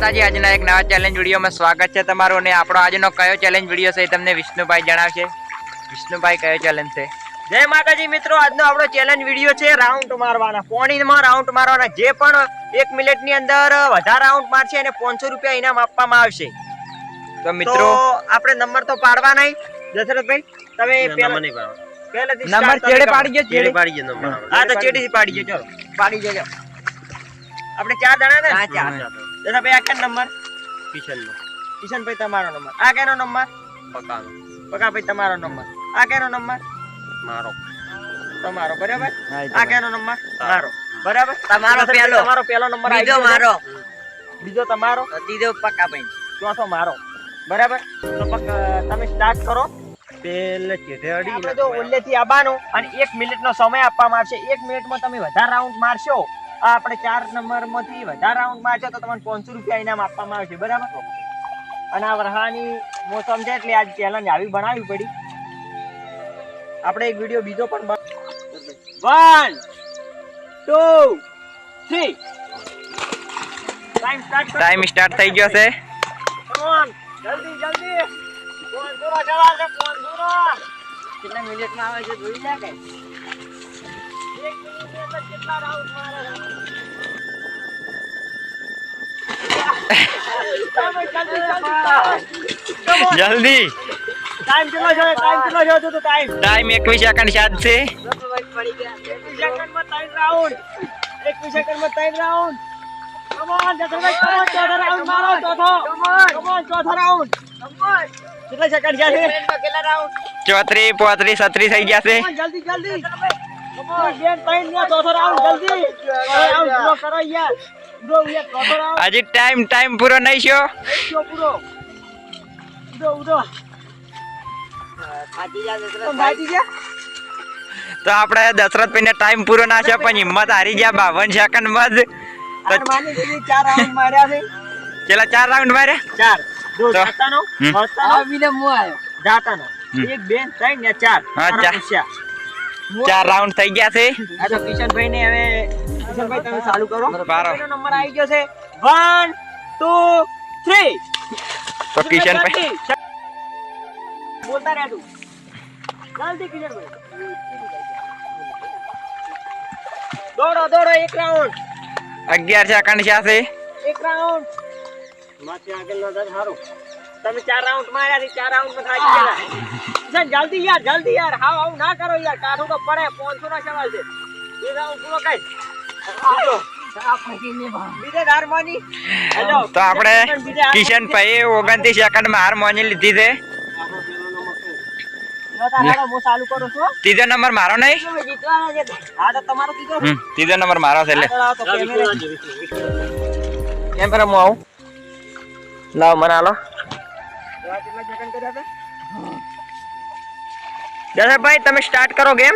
માતાજી, આજના એક નવા ચેલેન્જ વિડીયોમાં સ્વાગત છે તમારું. અને આપણો આજનો કયો ચેલેન્જ વિડીયો છે તમને વિષ્ણુભાઈ જણાવશે. વિષ્ણુભાઈ, કયો ચેલેન્જ છે? જય માતાજી મિત્રો, આજનો આપણો ચેલેન્જ વિડીયો છે રાઉન્ડ મારવાના. પોણીમાં રાઉન્ડ મારવાના. જે પણ 1 મિનિટની અંદર વધારે રાઉન્ડ મારશે એને 500 રૂપિયા ઇનામ આપવામાં આવશે. તો મિત્રો આપણે નંબર તો પાડવા નહીં. દશરથભાઈ, તમે પહેલેથી નંબર ચેડે પાડી ગયો. ચેડે પાડી ગયો નંબર. હા, તો ચેડેથી પાડી ગયો. ચલો પાડી ગયો. આપણે 4 જણા ને. હા, 4. દશરથભાઈ, આ કેનો નંબર? કિશનભાઈ તમારો નંબર. આ કેનો નંબર? પકાભાઈ તમારો નંબર. આ કેનો નંબર? તમારો. બરાબર. આ કેનો નંબર? મારો. બરાબર. તમારો પહેલો નંબર બીજો મારો. બીજો તમારો. ત્રીજો પકાભાઈ. ચોથો મારો. બરાબર. તો તમે સ્ટાર્ટ કરો. પેલે ચેઠેડી આપણે જો ઓલ્લેથી આવવાનું અને 1 મિનિટનો સમય આપવામાં આવશે. 1 મિનિટમાં તમે વધારે રાઉન્ડ મારશો, આપણે 4 નંબરમાંથી વધારે રાઉન્ડ મારશો તો તમને 500 રૂપિયા ઇનામ આપવામાં આવશે. બરાબર. અને આ વરહાની મોસમ છે એટલે આજ ચેલેન્જ આવી બનાવવી પડી. આપણે એક વિડિયો બીજો પણ 1 2 3 ટાઈમ સ્ટાર્ટ થઈ ગયો છે. જલ્દી જલ્દી ફોન પૂરો જવા છે. ફોન પૂરો કેટલા મિનિટમાં આવે છે જોઈ લે કે 1 મિનિટની અંદર કેટલા રાઉન્ડ મારે જલ્દી. ટાઈમ કેટલો છે? ટાઈમ 21 સેકન્ડ શાદ છે. 21 સેકન્ડમાં 3 રાઉન્ડ. 21 સેકન્ડમાં 3 round. Come on Dashrathbhai, come on. ચોથો રાઉન્ડ મારો. કમ ઓન ચોથો રાઉન્ડ. કેટલા સેકન્ડ છે? કેટલા રાઉન્ડ? 34, 35, 36 થઈ ગયા છે. જલ્દી જલ્દી. કમ ઓન બેન, 3 ને ચોથો રાઉન્ડ. જલ્દી રાઉન્ડ પૂરો કરો યાર. પૂરો યાર ચોથો રાઉન્ડ. હજી ટાઈમ પૂરો નહીં થયો. પૂરો ઉડો. ભાજી જા. તો આપણે દશરથભાઈ ને ટાઈમ પૂરો ના છે પણ હિંમત હારી ગયા 52 સેકન્ડમાં જ. માની લીધી 4 રાઉન્ડ માર્યા છે. ચલા 4 રાઉન્ડ માર્યા. 4 જો જાતાનો આવીને મો આયો. જાતાનો 1 2 3 ને 4. હા, 4 રાઉન્ડ થઈ ગયા છે. આ તો કિશનભાઈ ને હવે કિશનભાઈ તમે ચાલુ કરો. બારો નંબર આવી ગયો છે 1 2 3. તો કિશનભાઈ બોલતા રહે તું. જલ્દી કિશનભાઈ. દોડો 1 રાઉન્ડ. 11 સેકન્ડ છે. 1 રાઉન્ડ માથે આગળ નો દર હારો. તમે 4 રાઉન્ડ માર્યા છે. 4 રાઉન્ડ માં થાકી ગયા. જલ્દી યાર. હાવ આવું ના કરો યાર. કાઠું તો પડે. 500 ના સવાલ છે. 2 રાઉન્ડ પૂરો કર. તો આપણે કિશનભાઈ 29 સેકન્ડમાં હાર માની લીધી છે. ત્રીજો નંબર મારો નહીં. ત્રીજો નંબર મારો છે. કેમેરા માં આવું. લાવ મને હાલો. દશરથભાઈ તમે સ્ટાર્ટ કરો ગેમ.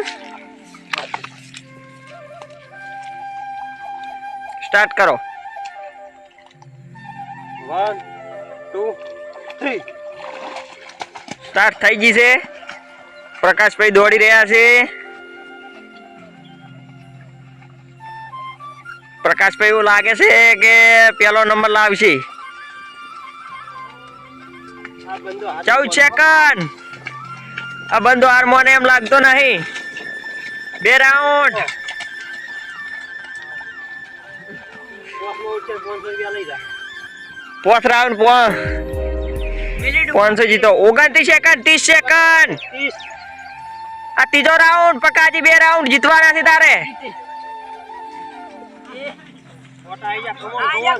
સ્ટાર્ટ કરો. 1 2 3. સ્ટાર્ટ થઈ ગઈ છે. પ્રકાશભાઈ દોડી રહ્યા છે. પ્રકાશભાઈ એવું લાગે છે કે પેલો નંબર લાવશે. 14 સેકન્ડ. આ બંદો હાર મને એમ લાગતો નહીં. 2 રાઉન્ડ. 4 રાઉન્ડ 500 જીતો. 29 સેકન્ડ 30 સેકન્ડ. આ ત્રીજો રાઉન્ડ. પકાજી 2 રાઉન્ડ જીતવાના છે તારે.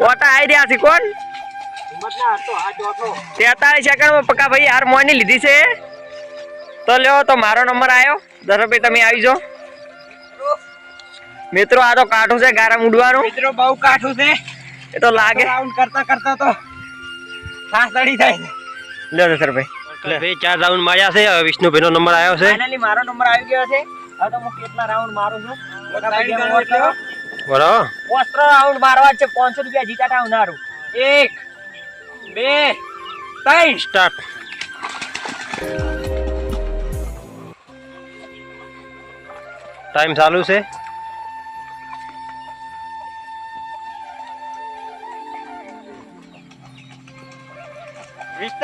ઓટા આવી રહ્યા છે. કોણ? 43 સેકન્ડમાં પકા ભાઈ હાર મોની લીધી છે. તો લ્યો, તો મારો નંબર આવ્યો. દશરથભાઈ તમે આવી જાઓ. મિત્રો આ તો કાઠું છે ગારમ ઉડવાનું. મિત્રો બહુ કાઠું છે. એ તો લાગે રાઉન્ડ કરતા તો સાસ ચડી જાય છે. લ્યો દશરથભાઈ. 4 રાઉન્ડ માર્યા છે. હવે વિષ્ણુભાઈ નો નંબર આવ્યો છે. ફાઇનલી મારો નંબર આવી ગયો છે. હવે તો હું કેટલા રાઉન્ડ મારું છું. બરાબર. 5 રાઉન્ડ મારવા છે. 500 રૂપિયા જીતાતા ઉનારું. 1 2 3 સ્ટાર્ટ. ટાઈમ ચાલુ છે.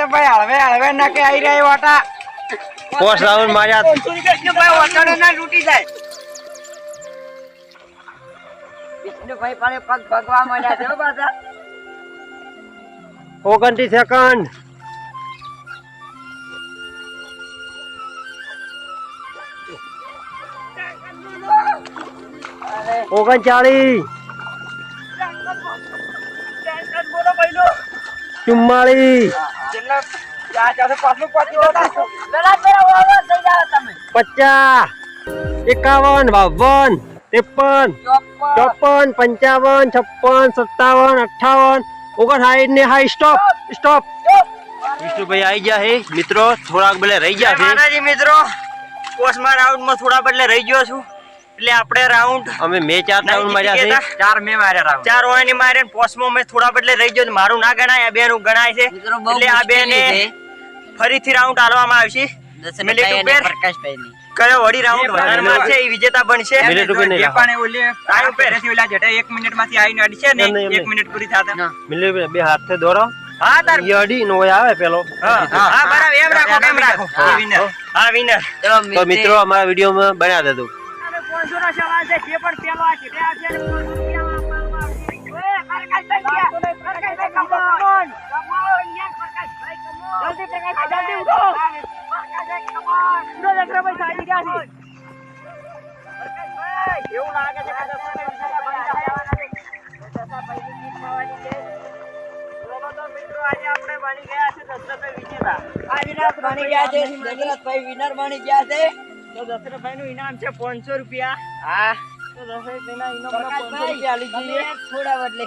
તો ભાઈ હળવે હળવે નાકે આવી રહ્યા વાટા 5 રાઉન્ડ માર્યા વિષ્ણુભાઈ વટાણે ના લૂટી જાય વિષ્ણુભાઈ પાસે પગ ભગવા મળ્યા છે હો પાછા 29 સેકન્ડ અરે 39 બોલો ભાઈલો 44 છેલ્લા પાછું પહોંચ્યો પેલા ઓવર થઈ જાવ તમે 50 51 52 53 54 55 56 57 58 59 ને હાઈ સ્ટોપ સ્ટોપ વિષ્ણુભાઈ આવી ગયા છે મિત્રો થોડાક બલે રહી ગયા છે માતાજી મિત્રો પોસ્ટમાં રાઉન્ડમાં થોડા બદલે રહી ગયો છું એટલે આપણે રાઉન્ડ અમે મે 4 રાઉન્ડ માર્યા છે 4 મે માર્યા રાઉન્ડ 4 ઓયની માર્યા પોસ્ટમાં મેં થોડા બદલે રહી ગયો મારું ના ગણાય આ બેનું ગણાય છે એટલે આ બેને ફરીથી રાઉન્ડ આલવામાં આવશે મિલિટ ઉપર કયો વડી રાઉન્ડ વધારે મારશે એ વિજેતા બનશે મિલિટ ઉપર નહીં જે પણ ઓલે આ ઉપર ઓલા જટા 1 મિનિટ માંથી આવીને અડશે ને નહીં, નહીં. 1 મિનિટ પૂરી થાતે મિલિટ બે હાથે દોરો હા તાર યડી નો આવે પેલો હા બરાબર એમ રાખો કેમ રાખો હા. વિનર હા વિનર તો મિત્રો અમારા વિડીયોમાં બન્યા દેજો 500 નો સવાલ છે જે પણ પેલો આ છે આ છે 500 રૂપિયા આપવામાં આવશે ઓય પ્રકાશભાઈ ગયા પ્રકાશભાઈ કમોન યાર પ્રકાશભાઈ કમોન જલ્દી પ્રકાશભાઈ જલ્દી ઉઠો પ્રકાશભાઈ કમોન ઉઠો જગરાભાઈ સાજી ગયા છે પ્રકાશભાઈ એવું લાગે છે કે દસને વિજેતા બની દશરથભાઈ ની જીત થવાની છે ચલો તો મિત્રો આજે આપણે બની ગયા છે દશરથભાઈ વિજેતા આ વિનર બની ગયા છે દશરથભાઈ વિનર બની ગયા છે તો દશરથભાઈ નું ઇનામ છે 500 રૂપિયા હા તો દશરથભાઈ ના ઇનામ 500 રૂપિયા આલી દઈએ થોડા બદલે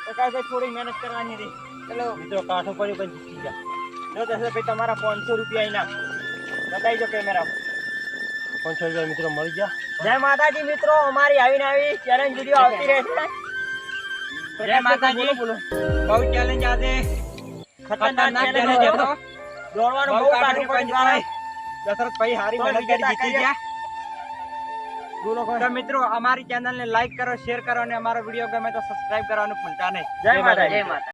પ્રકાશભાઈ થોડી મહેનત કરવાની રહી ચલો મિત્રો કાઠો પડી પણ જીતી ગયા જો દશરથભાઈ તમારા 500 રૂપિયા ઇનામ બતાવી દો કેમેરામાં 500 રૂપિયા મિત્રો મળી ગયા જય માતાજી મિત્રો અમારી આવીને આવી ચેલેન્જ વિડિયો આવતી રહેશે જય માતાજી બોલો બહુ ચેલેન્જ આજે ખતરનાક ચેલેન્જ ચેલેન્જ હતો દોડવાનું બહુ બહુ કાઢવું કાઢવું પડ્યું પડ્યું દશરથભાઈ હારી પણ મહેનત કરી વિજેતા જીતી કર્યા. ગયા બોલો તો મિત્રો અમારી ચેનલને લાઈક કરો શેર કરો અને અમારો વિડીયો ગમે તો સબસ્ક્રાઇબ કરવાનું ભૂલતા નહીં જય માતાજી